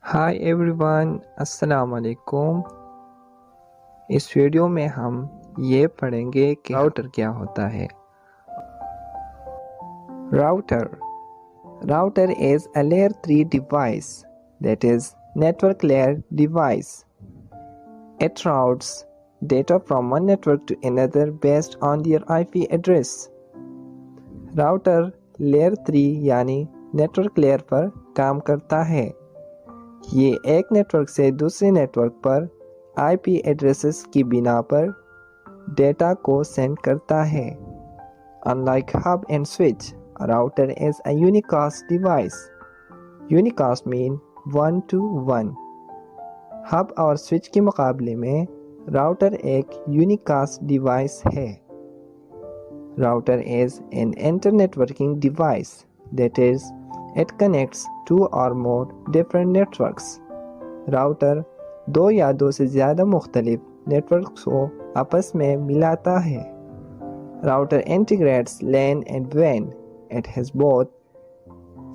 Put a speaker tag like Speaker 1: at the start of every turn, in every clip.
Speaker 1: Hi everyone, अस्सलाम वालेकुम। इस वीडियो में हम ये पढ़ेंगे कि राउटर क्या होता है। Router is a layer 3 device, that is network layer device. It routes data from one network to another based on their IP address. Router layer 3 यानी नेटवर्क लेयर पर काम करता है। ये एक नेटवर्क से दूसरे नेटवर्क पर आईपी एड्रेसेस की बिना पर डेटा को सेंड करता है। Unlike hub and switch, a router is a unicast device. Unicast mean one to one. Hub और स्विच के मुकाबले में राउटर एक यूनिकास्ट डिवाइस है। Router is an inter-networking device, that is, it connects two or more different networks. Router दो या दो से ज़्यादा मुख्तलिफ नेटवर्क्स को आपस में मिलाता है। Router integrates LAN and WAN. It has both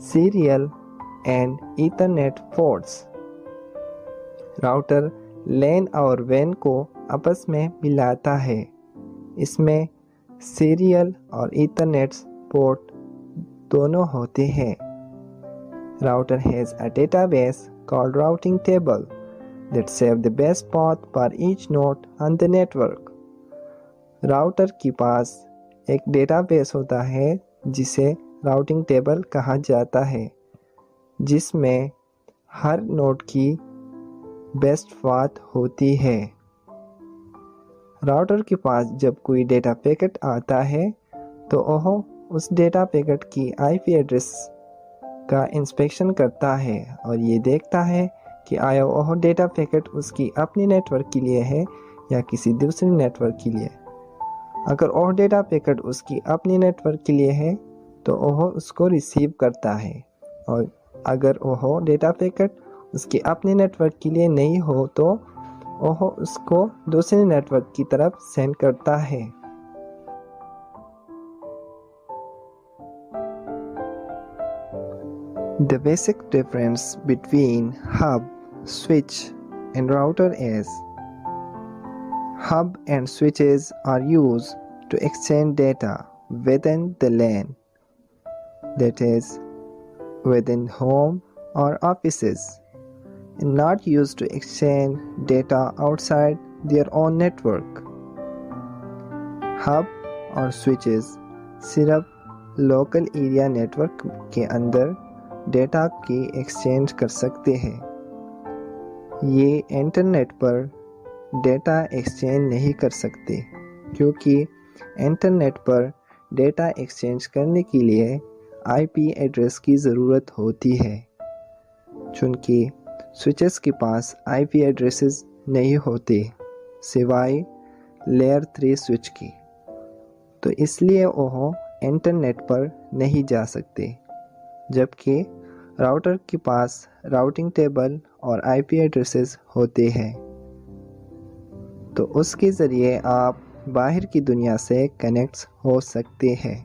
Speaker 1: serial and Ethernet ports. Router LAN और WAN को आपस में मिलाता है। इसमें सीरियल और ईथरनेट पोर्ट दोनों होते हैं। Router has a database called routing table that save the best path for each node on the network. Router के पास एक डेटाबेस होता है जिसे राउटिंग टेबल कहा जाता है, जिसमें हर नोड की बेस्ट पाथ होती है। राउटर के पास जब कोई डेटा पैकेट आता है तो वह उस डेटा पैकेट की आईपी एड्रेस का इंस्पेक्शन करता है और ये देखता है कि आया वह डेटा पैकेट उसकी अपनी नेटवर्क के लिए है या किसी दूसरे नेटवर्क के लिए। अगर वह डेटा पैकेट उसकी अपनी नेटवर्क के लिए है तो वह उसको रिसीव करता है, और अगर वह डेटा पैकेट उसके अपने नेटवर्क के लिए नहीं हो तो वह उसको दूसरे नेटवर्क की तरफ सेंड करता है। The basic difference between hub, switch and router is hub and switches are used to exchange data within the LAN, that is, within home or offices, and not used to exchange data outside their own network. hub और switches सिर्फ local area network के अंदर data की exchange कर सकते हैं। ये internet पर डेटा एक्सचेंज नहीं कर सकते, क्योंकि इंटरनेट पर डेटा एक्सचेंज करने के लिए आईपी एड्रेस की ज़रूरत होती है, चूँकि स्विचेस के पास आईपी एड्रेसेस नहीं होते सिवाय लेयर 3 स्विच की, तो इसलिए वह इंटरनेट पर नहीं जा सकते। जबकि राउटर के पास राउटिंग टेबल और आईपी एड्रेसेस होते हैं, तो उसके ज़रिए आप बाहर की दुनिया से कनेक्ट हो सकते हैं।